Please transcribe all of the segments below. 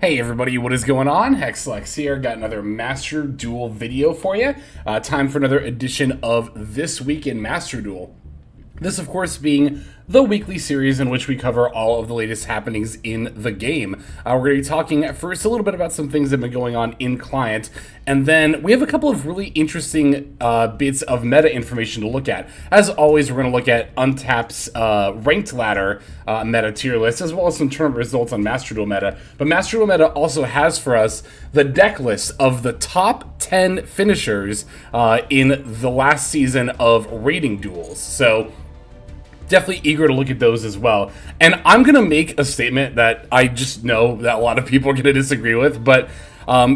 Hey everybody, what is going on? Hexlex here. Got another Master Duel video for you. Time for another edition of This Week in Master Duel. This, of course, being the weekly series in which we cover all of the latest happenings in the game. We're going to be talking at first a little bit about some things that have been going on in client, and then we have a couple of really interesting bits of meta information to look at. As always, we're going to look at Untap's ranked ladder meta tier list, as well as some tournament results on Master Duel meta. But Master Duel meta also has for us the deck list of the top 10 finishers in the last season of rating duels. So definitely eager to look at those as well. And I'm going to make a statement that I just know that a lot of people are going to disagree with, but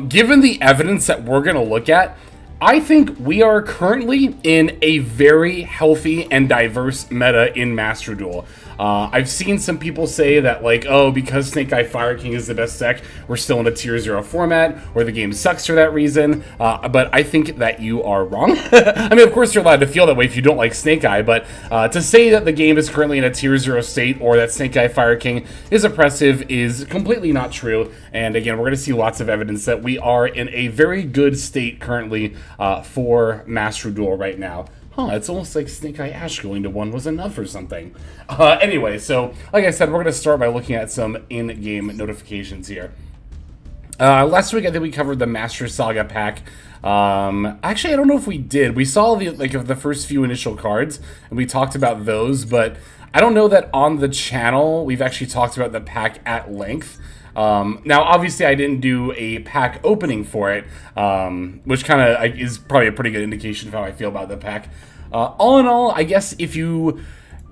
given the evidence that we're going to look at, I think we are currently in a very healthy and diverse meta in Master Duel. I've seen some people say that, like, oh, because Snake Eye Fire King is the best deck, we're still in a tier 0 format, or the game sucks for that reason, but I think that you are wrong. I mean, of course you're allowed to feel that way if you don't like Snake Eye, but to say that the game is currently in a tier 0 state, or that Snake Eye Fire King is oppressive, is completely not true, and again, we're going to see lots of evidence that we are in a very good state currently for Master Duel right now. It's almost like Snake Eye Ash going to 1 was enough or something. Anyway, so like I said, we're going to start by looking at some in-game notifications here. Last week, I think we covered the Master Saga pack. Actually, I don't know if we did. We saw the first few initial cards, and we talked about those, but I don't know that on the channel we've actually talked about the pack at length. Now, obviously, I didn't do a pack opening for it, which kind of is probably a pretty good indication of how I feel about the pack. All in all, I guess if you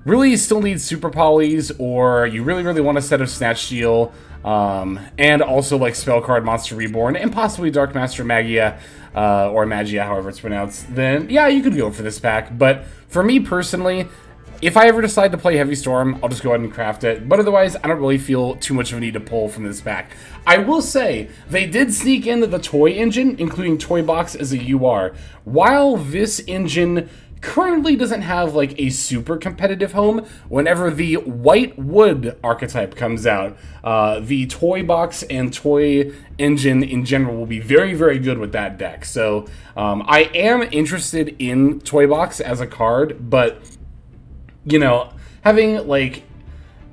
really still need Super Polys, or you really want a set of Snatch Steal, and also like Spell Card Monster Reborn, and possibly Dark Master Magia, or Magia, however it's pronounced, then yeah, you could go for this pack. But for me personally, if I ever decide to play Heavy Storm, I'll just go ahead and craft it. But otherwise, I don't really feel too much of a need to pull from this pack. I will say, they did sneak in the toy engine, including Toy Box as a UR. While this engine currently doesn't have like a super competitive home, whenever the White Wood archetype comes out, the Toy Box and Toy Engine in general will be very good with that deck. So I am interested in Toy Box as a card, but you know, having like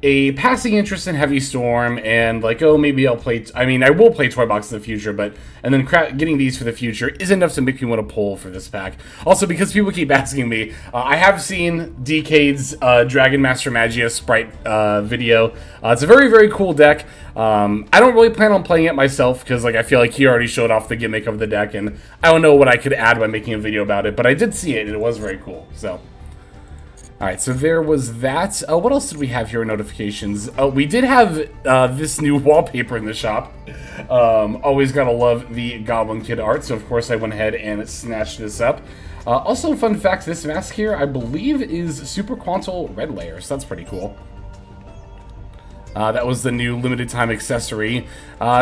a passing interest in Heavy Storm and like, oh, maybe I'll play, I mean, I will play Toy Box in the future, but, and then getting these for the future is enough to make me want to pull for this pack. Also, because people keep asking me, I have seen DK's Dragon Master Magia Sprite video. It's a very cool deck. I don't really plan on playing it myself because, like, I feel like he already showed off the gimmick of the deck, and I don't know what I could add by making a video about it, but I did see it, and it was very cool, so. Alright, so there was that. What else did we have here in notifications? We did have this new wallpaper in the shop. Always gotta love the Goblin Kid art, so of course I went ahead and snatched this up. Also, fun fact, this mask here, I believe, is Super Quantal Red Layer, so that's pretty cool. That was the new limited time accessory.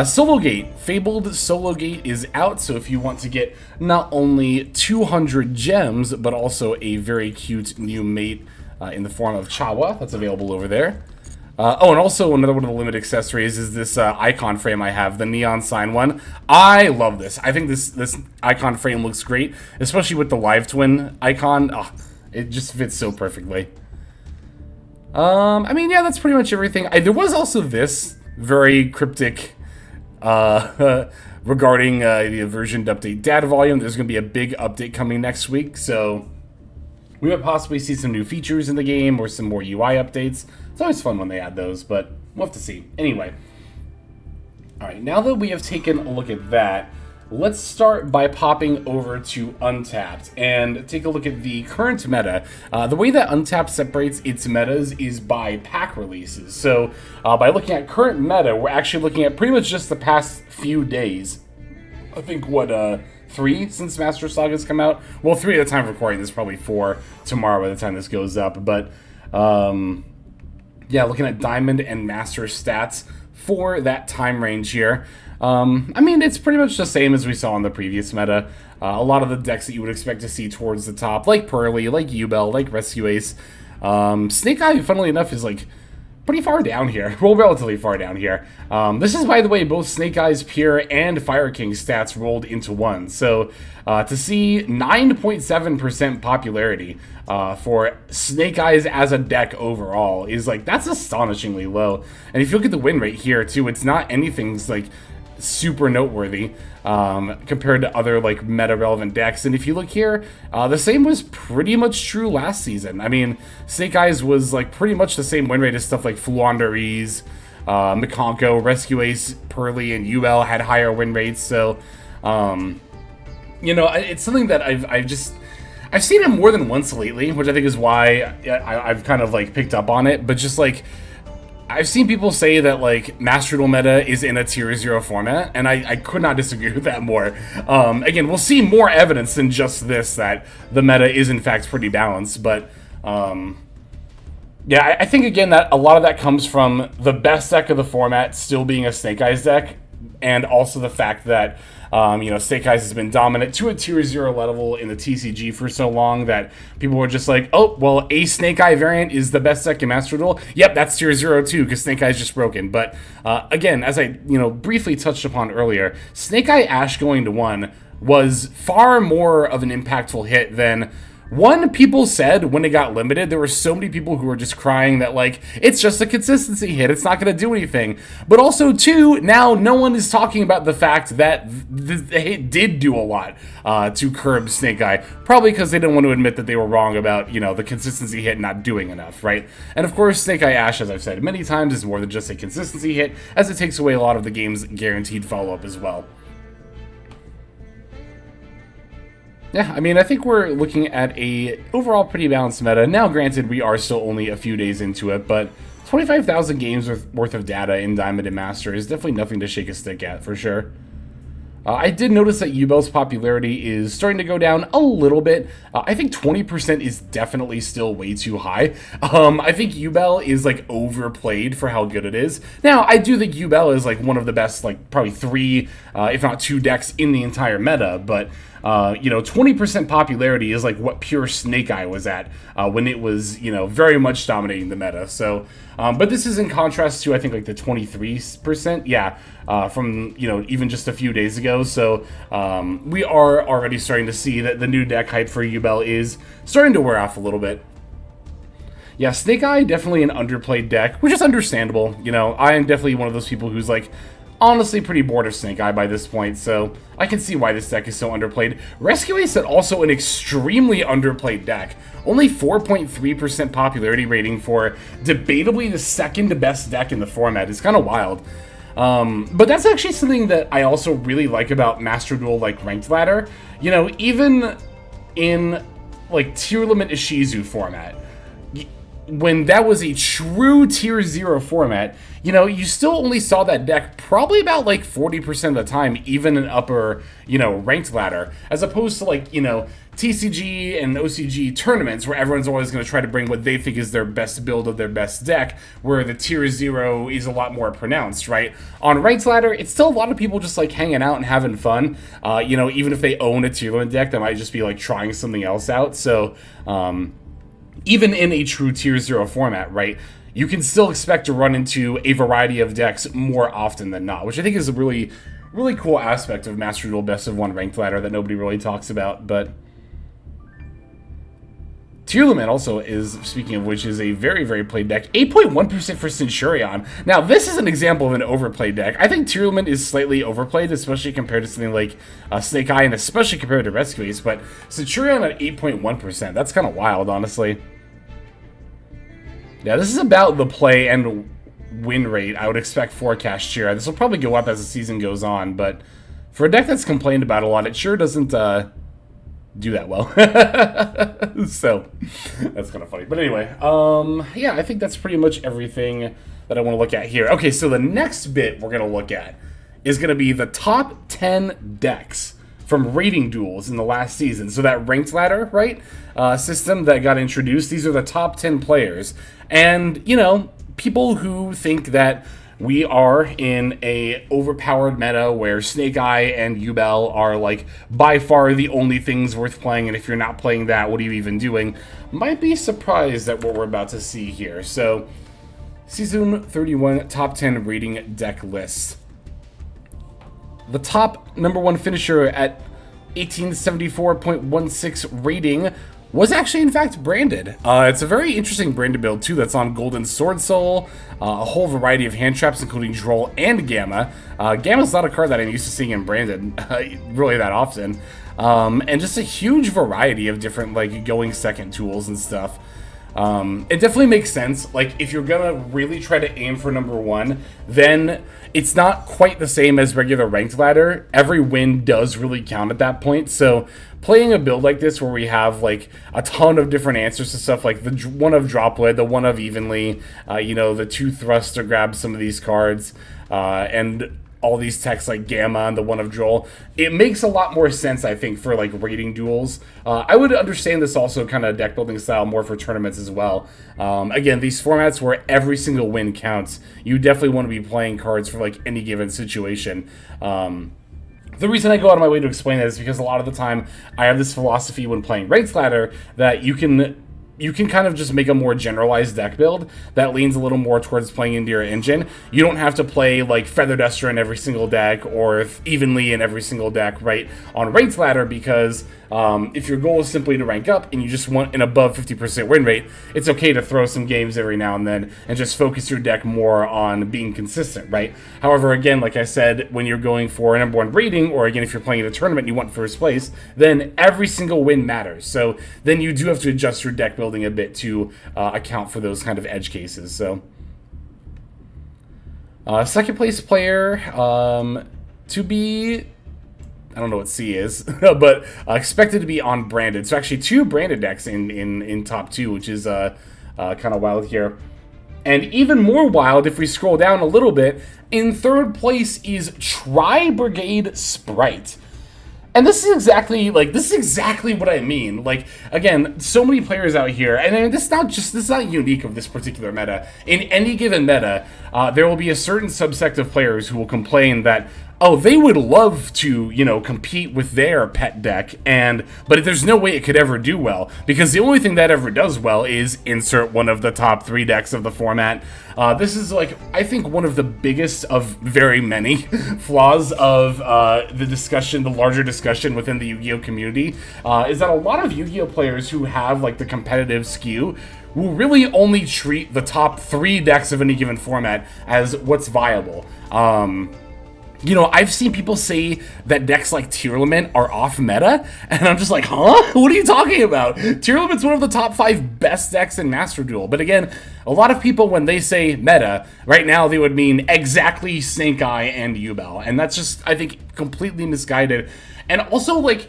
Solo Gate. Fabled Solo Gate is out, so if you want to get not only 200 gems, but also a very cute new mate in the form of Chawa, that's available over there. Oh, and also another one of the limited accessories is this icon frame I have, the neon sign one. I love this. I think this icon frame looks great, especially with the live twin icon. Oh, it just fits so perfectly. I mean, yeah, that's pretty much everything. There was also this very cryptic regarding the version to update data volume. There's going to be a big update coming next week, so we might possibly see some new features in the game or some more UI updates. It's always fun when they add those, but we'll have to see. Anyway, all right, now that we have taken a look at that, let's start by popping over to Untapped and take a look at the current meta. The way that Untapped separates its metas is by pack releases. So by looking at current meta, we're actually looking at pretty much just the past few days. I think, what, 3 since Master Saga's come out? Well, 3 at the time of recording. There's probably 4 tomorrow by the time this goes up. But yeah, looking at Diamond and Master stats for that time range here. I mean, it's pretty much the same as we saw in the previous meta. A lot of the decks that you would expect to see towards the top, like Pearly, like Yubel, like Rescue Ace. Snake Eye, funnily enough, is like pretty far down here. Well, relatively far down here. This is, by the way, both Snake Eyes Pure and Fire King stats rolled into one. So to see 9.7% popularity for Snake Eyes as a deck overall is like, that's astonishingly low. And if you look at the win rate here too, it's not anything's like super noteworthy compared to other like meta relevant decks. And if you look here, the same was pretty much true last season. I mean, Snake Eyes was like pretty much the same win rate as stuff like Fluandereeze, Mikonko, Rescue Ace, Pearly, and UL had higher win rates. So you know, it's something that I've seen it more than once lately, which I think is why I've kind of like picked up on it. But just like, I've seen people say that like Master Duel meta is in a tier 0 format, and I could not disagree with that more. Again, we'll see more evidence than just this that the meta is in fact pretty balanced, but yeah, I think again that a lot of that comes from the best deck of the format still being a Snake Eyes deck, and also the fact that you know, Snake Eyes has been dominant to a tier 0 level in the TCG for so long that people were just like, oh, well, a Snake Eye variant is the best deck in Master Duel. Yep, that's tier 0 too, because Snake Eye is just broken. But again, as I briefly touched upon earlier, Snake Eye Ash going to 1 was far more of an impactful hit than one, people said when it got limited. There were so many people who were just crying that, like, it's just a consistency hit, it's not going to do anything. But also, two, now no one is talking about the fact that the hit did do a lot to curb Snake Eye. Probably because they didn't want to admit that they were wrong about, the consistency hit not doing enough, right? And of course, Snake Eye Ash, as I've said many times, is more than just a consistency hit, as it takes away a lot of the game's guaranteed follow-up as well. Yeah, I mean, I think we're looking at a overall pretty balanced meta. Now, granted, we are still only a few days into it, but 25,000 games worth of data in Diamond and Master is definitely nothing to shake a stick at, for sure. I did notice that Yubel's popularity is starting to go down a little bit. I think 20% is definitely still way too high. I think Yubel is, like, overplayed for how good it is. Now, I do think Yubel is, like, one of the best, like, probably 3, if not 2 decks in the entire meta, but 20% popularity is like what pure Snake Eye was at when it was, very much dominating the meta. So, but this is in contrast to, I think, like the 23%, yeah, from, even just a few days ago. So, we are already starting to see that the new deck hype for Yubel is starting to wear off a little bit. Yeah, Snake Eye, definitely an underplayed deck, which is understandable. I am definitely one of those people who's like, honestly pretty bored of Snake Eye by this point, so I can see why this deck is so underplayed. Rescue Ace is also an extremely underplayed deck. Only 4.3% popularity rating for debatably the second best deck in the format. It's kind of wild. But that's actually something that I also really like about Master Duel, like, Ranked Ladder. Even in, like, Tier Limit Ishizu format, when that was a true tier 0 format, you still only saw that deck probably about like 40% of the time, even in upper, ranked ladder, as opposed to like, TCG and OCG tournaments where everyone's always going to try to bring what they think is their best build of their best deck, where the tier 0 is a lot more pronounced, right? On ranked ladder, it's still a lot of people just like hanging out and having fun. Even if they own a tier 1 deck, they might just be like trying something else out. So, even in a true tier 0 format, right, you can still expect to run into a variety of decks more often than not, which I think is a really, really cool aspect of Master Duel Best of 1 Ranked Ladder that nobody really talks about. But Tier Limit also is, speaking of which, is a very, very played deck. 8.1% for Centurion. Now, this is an example of an overplayed deck. I think Tier Limit is slightly overplayed, especially compared to something like Snake Eye, and especially compared to Rescue Ace, but Centurion at 8.1%, that's kind of wild, honestly. Yeah, this is about the play and win rate I would expect for Cashier. This will probably go up as the season goes on, but for a deck that's complained about a lot, it sure doesn't do that well. So, that's kind of funny. But anyway, yeah, I think that's pretty much everything that I want to look at here. Okay, so the next bit we're going to look at is going to be the top 10 decks from rating duels in the last season. So that ranked ladder, right, system that got introduced, these are the top 10 players. And, people who think that we are in a overpowered meta where Snake Eye and Yubel are, like, by far the only things worth playing, and if you're not playing that, what are you even doing, might be surprised at what we're about to see here. So, Season 31 Top 10 Rating Deck List. The top number 1 finisher at 1874.16 rating was actually, in fact, branded. It's a very interesting branded build, too, that's on Golden Sword Soul, a whole variety of hand traps, including Droll and Gamma. Gamma's not a card that I'm used to seeing in branded really that often. And just a huge variety of different, like, going second tools and stuff. It definitely makes sense. Like, if you're gonna really try to aim for number 1, then it's not quite the same as regular ranked ladder. Every win does really count at that point. So playing a build like this where we have like a ton of different answers to stuff like the one of Droplet, the one of Evenly, you know, the 2 thrust to grab some of these cards, and all these techs like Gamma and the one of Droll, it makes a lot more sense, I think, for like rating duels. I would understand this also kind of deck building style more for tournaments as well. Again, these formats where every single win counts, you definitely want to be playing cards for like any given situation. The reason I go out of my way to explain that is because a lot of the time I have this philosophy when playing ranked ladder that you can kind of just make a more generalized deck build that leans a little more towards playing into your engine. You don't have to play like Feather Duster in every single deck or Evenly in every single deck, right, on ranked ladder, because if your goal is simply to rank up and you just want an above 50% win rate, it's okay to throw some games every now and then and just focus your deck more on being consistent, right? However, again, like I said, when you're going for a number 1 rating, or again, if you're playing in a tournament and you want first place, then every single win matters. So then you do have to adjust your deck building a bit to account for those kind of edge cases. So second place player to be, I don't know what C is, but expected to be on branded. So actually 2 branded decks in top 2, which is kind of wild here. And even more wild if we scroll down a little bit, in third place is Tri-Brigade Sprite. And this is exactly what I mean. Like, again, so many players out here, and I mean, this is not unique of this particular meta. In any given meta, there will be a certain subsect of players who will complain that, oh, they would love to, you know, compete with their pet deck, but there's no way it could ever do well, because the only thing that ever does well is insert one of the top 3 decks of the format. This is, like, I think one of the biggest of very many flaws of the larger discussion within the Yu-Gi-Oh community, is that a lot of Yu-Gi-Oh players who have, like, the competitive skew will really only treat the top 3 decks of any given format as what's viable. You know, I've seen people say that decks like Tearlament are off meta, and I'm just like, huh? What are you talking about? Tearlament's one of the top 5 best decks in Master Duel. But again, a lot of people, when they say meta, right now they would mean exactly Snake Eye and Yubel. And that's just, I think, completely misguided. And also, like,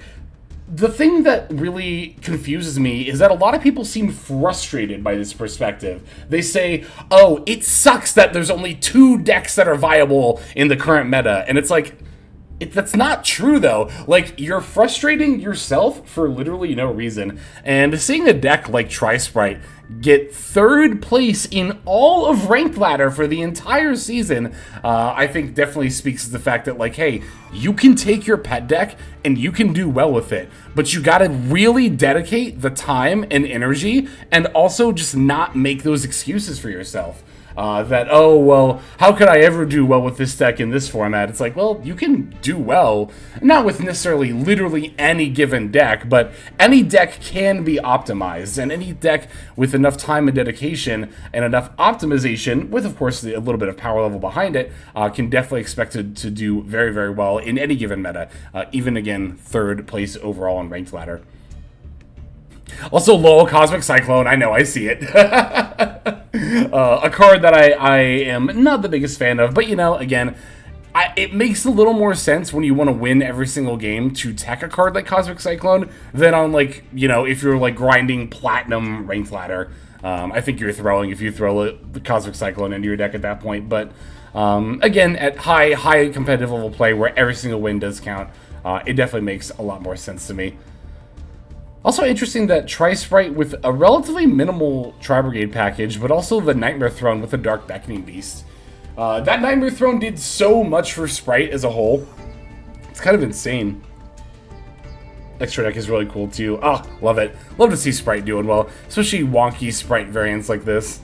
the thing that really confuses me is that a lot of people seem frustrated by this perspective. They say, oh, it sucks that there's only 2 decks that are viable in the current meta. And it's like, that's not true, though. Like, you're frustrating yourself for literally no reason. And seeing a deck like Tri-Sprite get 3rd place in all of Ranked Ladder for the entire season, I think definitely speaks to the fact that, like, hey, you can take your pet deck and you can do well with it, but you gotta really dedicate the time and energy, and also just not make those excuses for yourself. That, oh, well, how could I ever do well with this deck in this format? It's like, well, you can do well, not with necessarily literally any given deck, but any deck can be optimized, and any deck with enough time and dedication and enough optimization, with, of course, a little bit of power level behind it, can definitely expect to do very, very well in any given meta, even, again, 3rd place overall on Ranked Ladder. Also, lol, Cosmic Cyclone, I know, I see it. A card that I am not the biggest fan of, but, you know, again, it makes a little more sense when you want to win every single game to tech a card like Cosmic Cyclone than on, like, you know, if you're, like, grinding Platinum Ranked Ladder. I think you're throwing if you throw the Cosmic Cyclone into your deck at that point, but, again, at high competitive level play where every single win does count, it definitely makes a lot more sense to me. Also interesting that Tri-Sprite with a relatively minimal Tri-Brigade package, but also the Nightmare Throne with the Dark Beckoning Beast. That Nightmare Throne did so much for Sprite as a whole. It's kind of insane. Extra deck is really cool too. Oh, love it. Love to see Sprite doing well, especially wonky Sprite variants like this.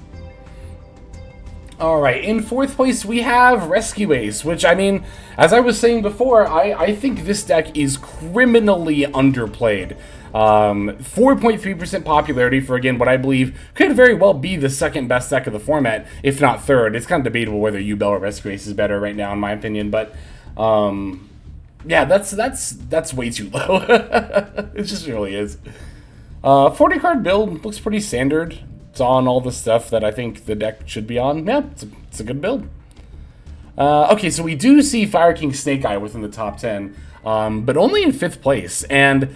All right, in fourth place, we have Rescue Ace, which, I mean, as I was saying before, I think this deck is criminally underplayed. 4.3% popularity for, again, what I believe could very well be the second best deck of the format, if not third. It's kind of debatable whether Yubel or Rescue Ace is better right now, in my opinion, but, yeah, that's way too low. It just really is. 40-card build looks pretty standard. It's on all the stuff that I think the deck should be on. Yeah, it's a good build. Okay, so we do see Fire King Snake Eye within the top 10, but only in 5th place. And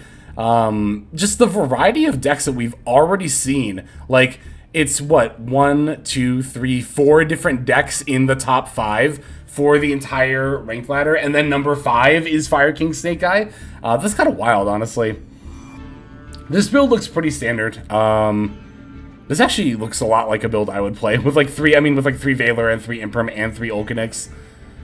just the variety of decks that we've already seen, like, it's what, 1, 2, 3, 4 different decks in the top 5 for the entire ranked ladder, and then number 5 is Fire King Snake Eye. That's kind of wild, honestly. This build looks pretty standard. This actually looks a lot like a build I would play with like 3 Valor and 3 Imperm and 3 Olkinix.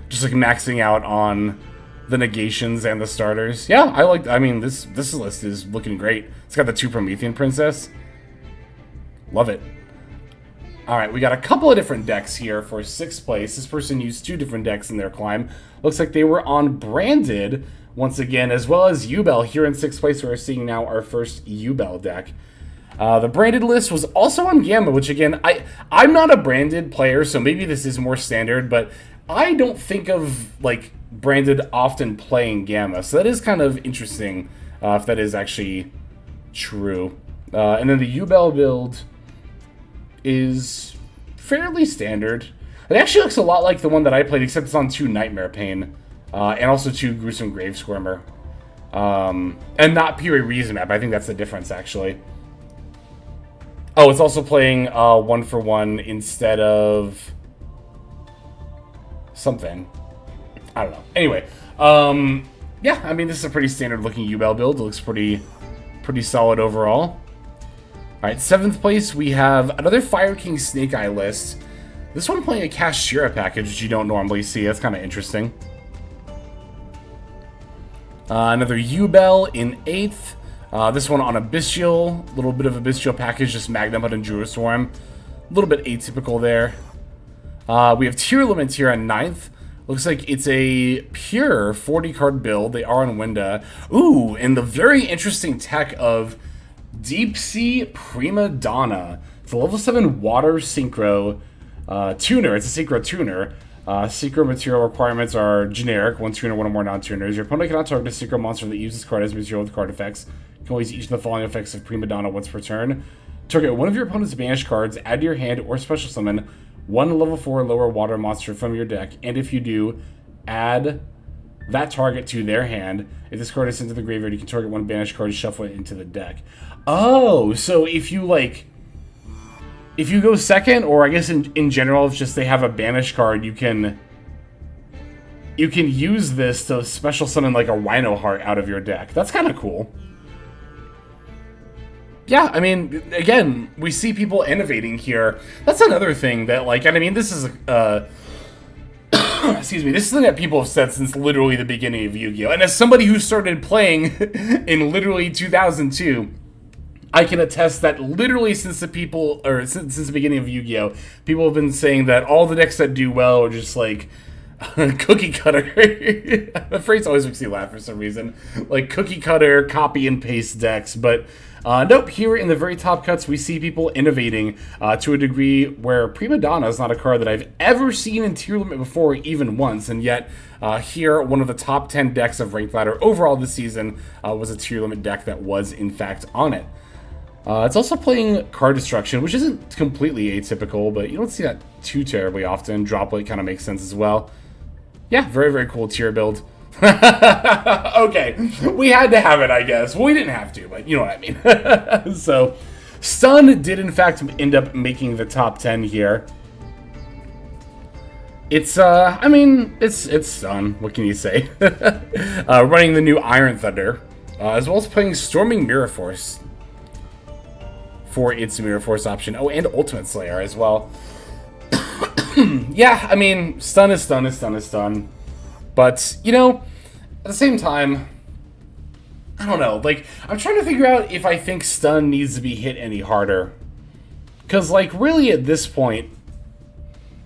Just like maxing out on the negations and the starters. Yeah, I mean, this list is looking great. It's got the 2 Promethean Princess. Love it. Alright, we got a couple of different decks here for 6th place. This person used 2 different decks in their climb. Looks like they were on Branded once again, as well as Yubel. Here in 6th place, we're seeing now our first Yubel deck. The Branded list was also on Gamma, which again, I'm not a Branded player, so maybe this is more standard, but I don't think of, like, Branded often playing Gamma, so that is kind of interesting, if that is actually true. And then the Yubel build is fairly standard. It actually looks a lot like the one that I played, except it's on 2 Nightmare Pain, and also 2 Gruesome Grave Squirmer. And not Piri Reason Map, I think that's the difference, actually. Oh, it's also playing 1-for-1 instead of something. I don't know. Anyway, yeah, I mean, this is a pretty standard looking Yubel build. It looks pretty solid overall. All right, 7th place, we have another Fire King Snake Eye list. This one playing a Kashira package, which you don't normally see. That's kind of interesting. Another Yubel in 8th. This one on a Bestial, a little bit of a Bestial package, just Magnum Hut and Druid Swarm. A little bit atypical there. We have Tearlament here on 9th. Looks like it's a pure 40-card build. They are on Winda. Ooh, and the very interesting tech of Deep Sea Prima Donna. It's a level 7 water synchro tuner. It's a synchro tuner. Synchro material requirements are generic, 1 tuner, 1 or more non-tuners. Your opponent cannot target a synchro monster that uses card as material with card effects. You can always use each of the following effects of Prima Donna once per turn. Target one of your opponent's banished cards, add to your hand, or special summon 1 level 4 lower water monster from your deck, and if you do, add that target to their hand. If this card is sent to the graveyard, you can target 1 banished card and shuffle it into the deck. Oh, so if you, like, if you go second, or I guess in general, if just they have a banished card, you can use this to special summon like a Rhino Heart out of your deck. That's kind of cool. Yeah, I mean, again, we see people innovating here. That's another thing that, like, and I mean, this is excuse me, this is something that people have said since literally the beginning of Yu-Gi-Oh! And as somebody who started playing in literally 2002, I can attest that literally since the beginning of Yu-Gi-Oh! People have been saying that all the decks that do well are just like cookie cutter. The phrase always makes me laugh for some reason. Like cookie cutter, copy and paste decks. But nope, here in the very top cuts, we see people innovating to a degree where Prima Donna is not a card that I've ever seen in Tier Limit before, even once. And yet, here, one of the top 10 decks of Ranked Ladder overall this season was a Tier Limit deck that was, in fact, on it. It's also playing Card Destruction, which isn't completely atypical, but you don't see that too terribly often. Droplet kind of makes sense as well. Yeah, very, very cool tier build. Okay, we had to have it, I guess. Well, we didn't have to, but you know what I mean. So, Stun did, in fact, end up making the top 10 here. It's, I mean, it's Stun. What can you say? Running the new Iron Thunder, as well as playing Storming Mirror Force for its Mirror Force option. Oh, and Ultimate Slayer as well. Yeah, I mean, stun is stun is stun is stun. But, you know, at the same time, I don't know. Like, I'm trying to figure out if I think stun needs to be hit any harder. Because, like, really at this point,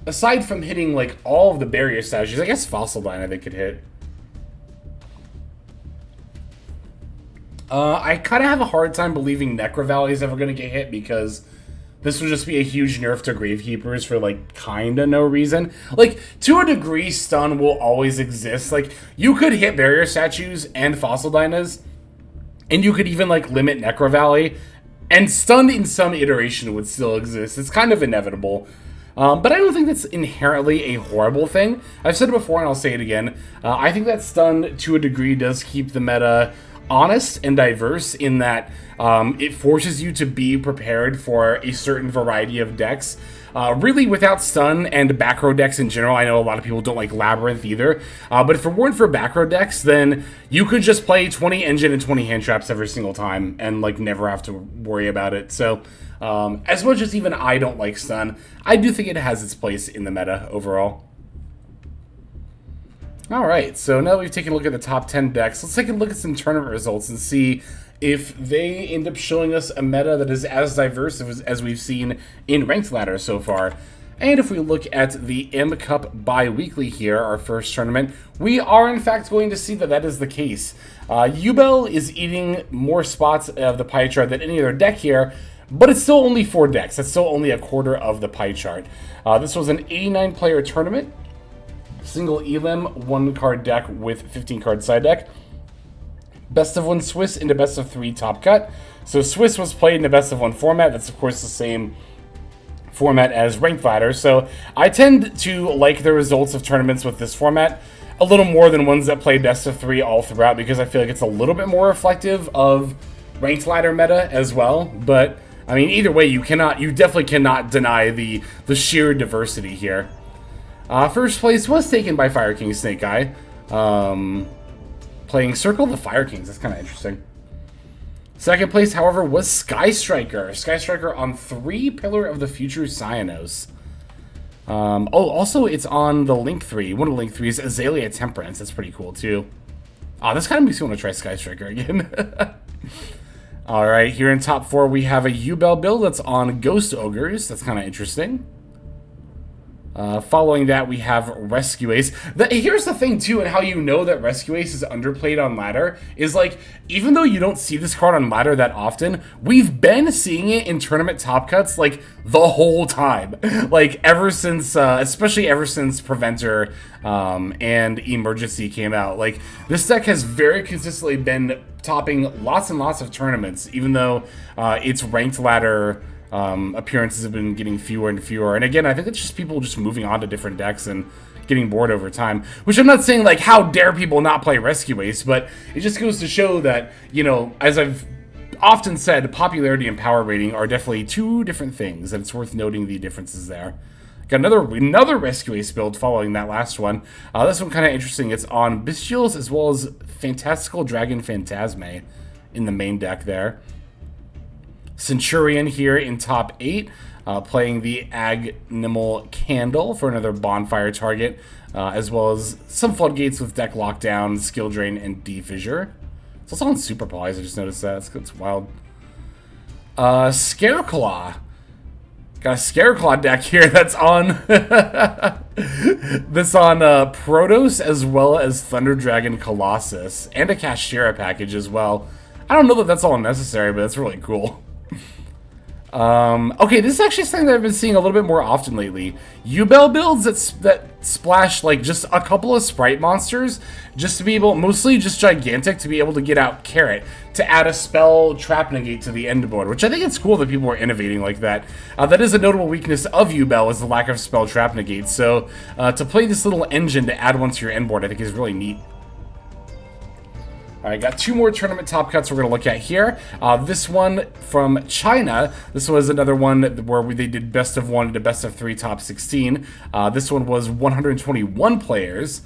aside from hitting, like, all of the barrier statues, I guess Fossil Dino they could hit. I kind of have a hard time believing Necro Valley is ever going to get hit because this would just be a huge nerf to Gravekeepers for, like, kind of no reason. Like, to a degree, stun will always exist. Like, you could hit barrier statues and Fossil Dinos, and you could even, like, limit Necro Valley, and stun in some iteration would still exist. It's kind of inevitable. But I don't think that's inherently a horrible thing. I've said it before, and I'll say it again. I think that stun, to a degree, does keep the meta honest and diverse in that it forces you to be prepared for a certain variety of decks. Really, without stun and back row decks in general, I know a lot of people don't like Labyrinth either, but if it weren't for back row decks, then you could just play 20 engine and 20 hand traps every single time and like never have to worry about it. So as much as even I don't like stun, I do think it has its place in the meta overall. Alright, so now that we've taken a look at the top 10 decks, let's take a look at some tournament results and see if they end up showing us a meta that is as diverse as we've seen in Ranked Ladder so far. And if we look at the M Cup bi-weekly here, our first tournament, we are in fact going to see that that is the case. Ubel is eating more spots of the pie chart than any other deck here, but it's still only 4 decks. That's still only a quarter of the pie chart. This was an 89-player tournament. Single Elim, 1-card deck with 15-card side deck. Best of 1 Swiss into best of 3 top cut. So Swiss was played in a best of 1 format. That's of course the same format as Ranked Ladder. So I tend to like the results of tournaments with this format a little more than ones that play best of 3 all throughout, because I feel like it's a little bit more reflective of Ranked Ladder meta as well. But I mean, either way, you definitely cannot deny the sheer diversity here. First place was taken by Fire King Snake Eye, playing Circle of the Fire Kings. That's kind of interesting. Second place, however, was Sky Striker. Sky Striker on 3 Pillar of the Future Cyanos. Oh, also it's on the Link 3. One of the Link 3s, Azalea Temperance. That's pretty cool too. This kind of makes me want to try Sky Striker again. Alright, here in top 4 we have a Ubel build that's on Ghost Ogres. That's kind of interesting. Following that, we have Rescue Ace. Here's the thing, too, and how you know that Rescue Ace is underplayed on Ladder, is, like, even though you don't see this card on Ladder that often, we've been seeing it in tournament top cuts, like, the whole time. Like, ever since, especially ever since Preventer and Emergency came out. Like, this deck has very consistently been topping lots and lots of tournaments, even though its Ranked Ladder appearances have been getting fewer and fewer. And again, I think it's just people just moving on to different decks and getting bored over time. Which I'm not saying, like, how dare people not play Rescue Ace, but it just goes to show that, you know, as I've often said, popularity and power rating are definitely 2 different things, and it's worth noting the differences there. Got another Rescue Ace build following that last one. This one kind of interesting. It's on Bestials as well as Fantastical Dragon Phantasme in the main deck there. Centurion here in top 8, playing the Agnimal Candle for another bonfire target, as well as some floodgates with deck lockdown, skill drain, and defissure. It's also on Super Pies, I just noticed that. It's wild. Scareclaw. Got a Scareclaw deck here that's on Protoss as well as Thunder Dragon Colossus, and a Kashtira package as well. I don't know that that's all necessary, but it's really cool. Okay, this is actually something that I've been seeing a little bit more often lately. Ubel builds that splash like just a couple of sprite monsters, just to be able, mostly just gigantic, to be able to get out Carrot, to add a spell trap negate to the end board, which I think it's cool that people are innovating like that. That is a notable weakness of Ubel, is the lack of spell trap negate. So to play this little engine to add one to your end board, I think is really neat. Alright, got 2 more tournament top cuts we're going to look at here. This one from China. This was another one where they did best of 1 to best of 3 top 16. This one was 121 players.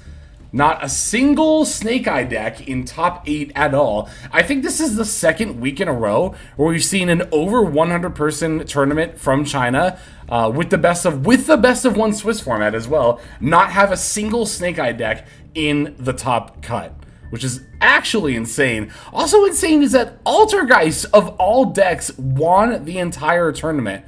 Not a single Snake Eye deck in top 8 at all. I think this is the second week in a row where we've seen an over 100-person tournament from China with the best of 1 Swiss format as well, not have a single Snake Eye deck in the top cut, which is actually insane. Also insane is that Altergeist, of all decks, won the entire tournament.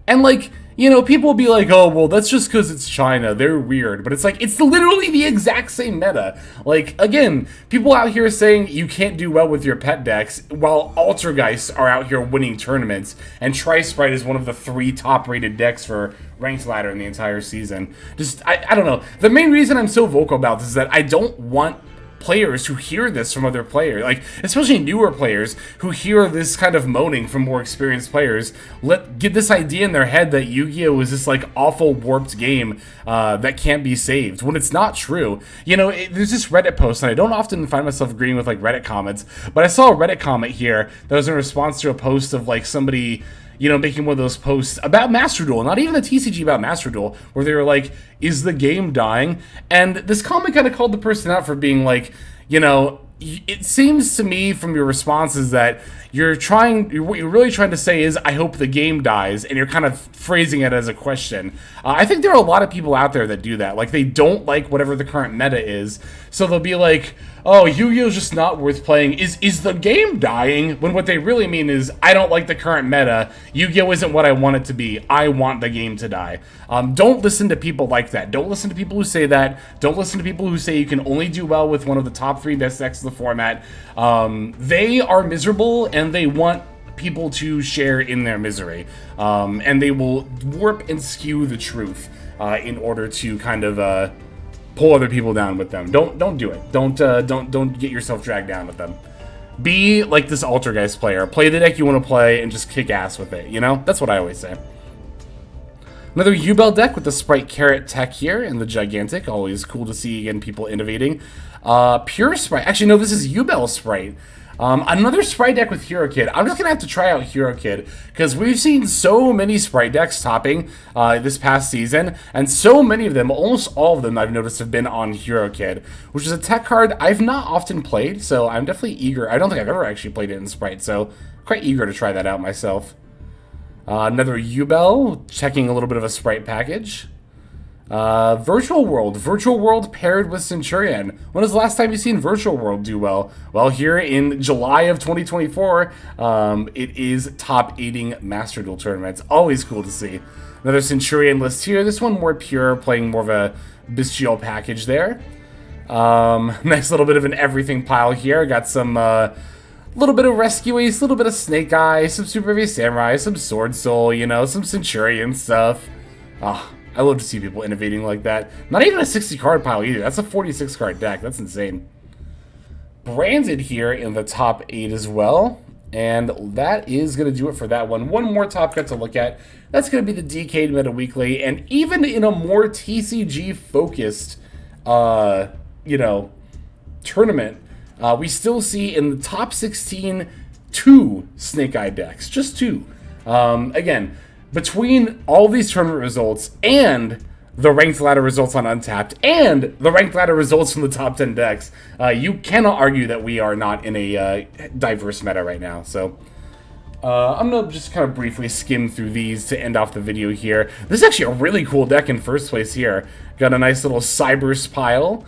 And, like, you know, people will be like, oh, well, that's just because it's China. They're weird. But it's like, it's literally the exact same meta. Like, again, people out here saying you can't do well with your pet decks, while Altergeist are out here winning tournaments, and Tri-Sprite is one of the 3 top-rated decks for Ranked Ladder in the entire season. Just, I don't know. The main reason I'm so vocal about this is that I don't want players who hear this from other players, like especially newer players who hear this kind of moaning from more experienced players, get this idea in their head that Yu-Gi-Oh is this like awful warped game that can't be saved, when it's not true. You know, there's this Reddit post, and I don't often find myself agreeing with like Reddit comments, but I saw a Reddit comment here that was in response to a post of like somebody, you know, making one of those posts about Master Duel, not even the TCG, about Master Duel, where they were like, is the game dying? And this comment kind of called the person out for being like, you know, it seems to me from your responses that what you're really trying to say is, I hope the game dies, and you're kind of phrasing it as a question. I think there are a lot of people out there that do that. Like, they don't like whatever the current meta is, so they'll be like, oh, Yu-Gi-Oh's just not worth playing. Is the game dying? When what they really mean is, I don't like the current meta. Yu-Gi-Oh isn't what I want it to be. I want the game to die. Don't listen to people like that. Don't listen to people who say that. Don't listen to people who say you can only do well with one of the top 3 best decks of the format. They are miserable, and they want people to share in their misery. And they will warp and skew the truth in order to kind of pull other people down with them. Don't do it. Don't get yourself dragged down with them. Be like this Altergeist player. Play the deck you want to play and just kick ass with it. You know, that's what I always say. Another Yubel deck with the Sprite Carrot Tech here and the Gigantic. Always cool to see, again, people innovating. Pure Sprite. Actually, no, this is Yubel Sprite. Another Sprite deck with Hero Kid. I'm just going to have to try out Hero Kid, because we've seen so many Sprite decks topping this past season, and so many of them, almost all of them I've noticed, have been on Hero Kid, which is a tech card I've not often played, so I'm definitely eager. I don't think I've ever actually played it in Sprite, so quite eager to try that out myself. Another Yubel, checking a little bit of a Sprite package. Virtual World paired with Centurion. When was the last time you've seen Virtual World do well? Well, here in July of 2024, it is top 8ing Master Duel tournaments. Always cool to see. Another Centurion list here. This one more pure, playing more of a bestial package there. Nice little bit of an everything pile here. Got some little bit of Rescue Ace, little bit of Snake Eye, some Super V Samurai, some Sword Soul, you know, some Centurion stuff. I love to see people innovating like that. Not even a 60 card pile either. That's a 46 card deck. That's insane. Branded here in the top 8 as well. And that is going to do it for that one. One more top cut to look at. That's going to be the Decade Meta Weekly. And even in a more TCG focused, you know, tournament, we still see in the top 16 2 Snake Eye decks. Just 2. Again, between all these tournament results and the Ranked Ladder results on Untapped and the Ranked Ladder results from the top 10 decks, you cannot argue that we are not in a diverse meta right now. So I'm going to just kind of briefly skim through these to end off the video here. This is actually a really cool deck in first place here. Got a nice little Cybers pile,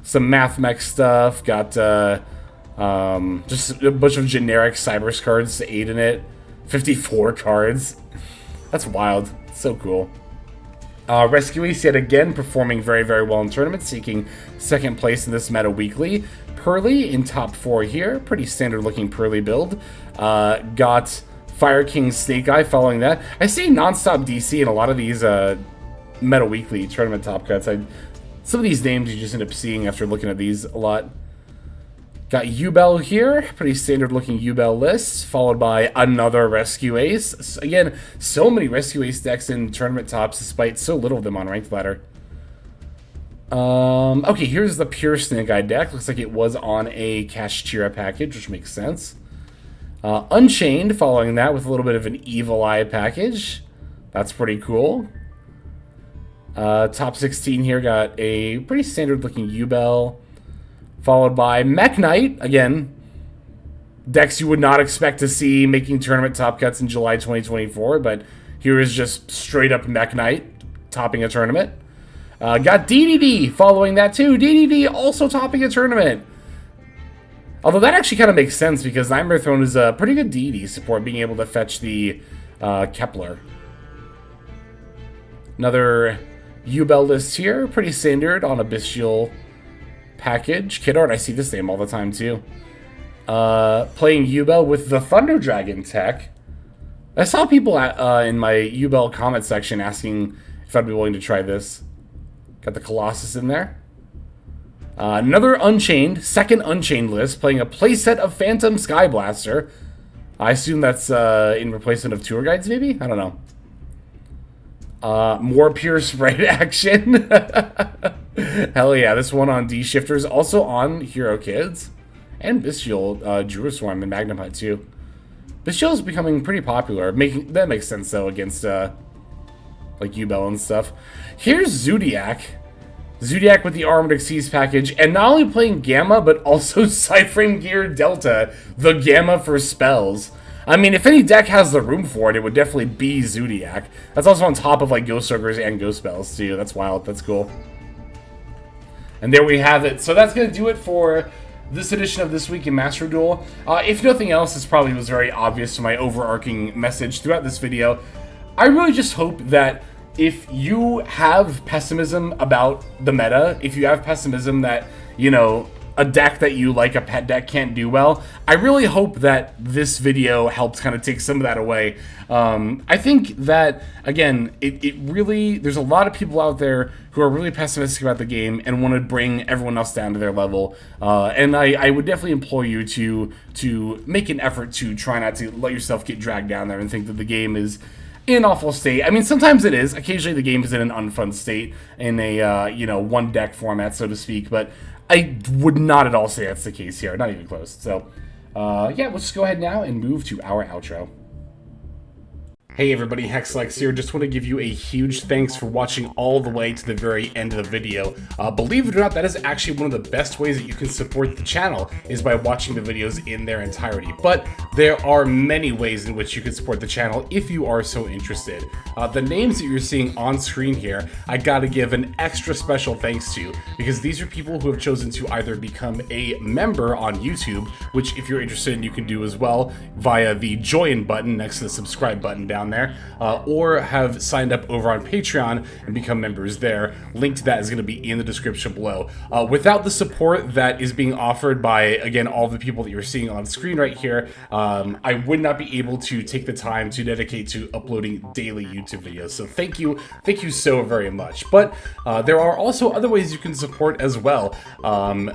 some Math Mech stuff, got just a bunch of generic Cybers cards to aid in it. 54 cards. That's wild. So cool. Rescue Ace yet again performing very, very well in tournaments, seeking second place in this meta weekly. Pearly in top 4 here. Pretty standard looking Pearly build. Got Fire King Snake Eye following that. I see Nonstop DC in a lot of these meta weekly tournament top cuts. Some of these names you just end up seeing after looking at these a lot. Got Yubel here, pretty standard looking Yubel list, followed by another Rescue Ace. Again, so many Rescue Ace decks in tournament tops, despite so little of them on Ranked Ladder. Okay, here's the pure Snake Eye deck. Looks like it was on a Kashtira package, which makes sense. Unchained, following that with a little bit of an Evil Eye package. That's pretty cool. Top 16 here got a pretty standard looking Yubel, followed by Mech Knight. Again, decks you would not expect to see making tournament top cuts in July 2024, but here is just straight up Mech Knight topping a tournament. Got DDD following that too. DDD also topping a tournament. Although that actually kind of makes sense because Nightmare Throne is a pretty good DD support, being able to fetch the Kepler. Another U-Bell list here, pretty standard on a Bestial package. Kid art, I see this name all the time too. Playing U-Bell with the Thunder Dragon tech. I saw people in my U-Bell comment section asking if I'd be willing to try this. Got the Colossus in there. Another Unchained, second Unchained list, playing a playset of Phantom Skyblaster. I assume that's in replacement of Tour Guides, maybe? I don't know. More pure sprite action. Hell yeah, this one on D-Shifters, also on Hero Kids. And Bestial, Druiswarm and Magnemite too. Bestial is becoming pretty popular. That makes sense though against like U-Bell and stuff. Here's Zodiac. Zodiac with the Armored Exceeds package, and not only playing Gamma, but also Cyframe Gear Delta, the Gamma for spells. I mean, if any deck has the room for it, it would definitely be Zodiac. That's also on top of like Ghost Ogres and Ghost Spells too. That's wild. That's cool. And there we have it. So that's gonna do it for this edition of This Week in Master Duel. If nothing else, this probably was very obvious to my overarching message throughout this video. I really just hope that if you have pessimism about the meta, if you have pessimism that, you know, a deck that you like, a pet deck, can't do well, I really hope that this video helps kind of take some of that away. I think that, again, it really, there's a lot of people out there who are really pessimistic about the game and want to bring everyone else down to their level. And I would definitely implore you to make an effort to try not to let yourself get dragged down there and think that the game is in an awful state. I mean, sometimes it is. Occasionally the game is in an unfun state in a, you know, one deck format, so to speak. But I would not at all say that's the case here. Not even close. So, yeah, let's just go ahead now and move to our outro. Hey everybody, Hexlex here. Just want to give you a huge thanks for watching all the way to the very end of the video. Believe it or not, that is actually one of the best ways that you can support the channel, is by watching the videos in their entirety. But there are many ways in which you can support the channel if you are so interested. The names that you're seeing on screen here, I gotta give an extra special thanks to, because these are people who have chosen to either become a member on YouTube, which if you're interested you can do as well via the join button next to the subscribe button down there, or have signed up over on Patreon and become members there. Link to that is going to be in the description below. Without the support that is being offered by, again, all the people that you're seeing on screen right here, I would not be able to take the time to dedicate to uploading daily YouTube videos. So thank you so very much. But there are also other ways you can support as well.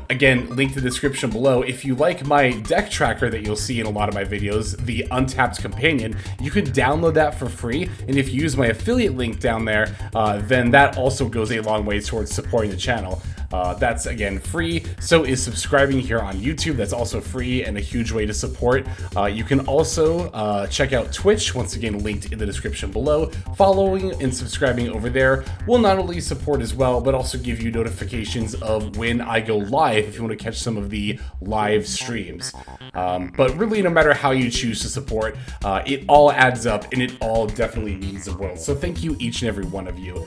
Again, link to the description below. If you like my deck tracker that you'll see in a lot of my videos, the Untapped Companion, you can download that for free, and if you use my affiliate link down there, then that also goes a long way towards supporting the channel. That's, again, free. So is subscribing here on YouTube. That's also free and a huge way to support. You can also check out Twitch, once again linked in the description below. Following and subscribing over there will not only support as well, but also give you notifications of when I go live if you want to catch some of the live streams. But really, no matter how you choose to support, it all adds up and it all definitely means the world. So thank you, each and every one of you.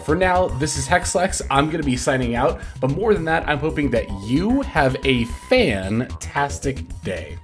For now, this is Hexlex. I'm going to be signing out. But more than that, I'm hoping that you have a fantastic day.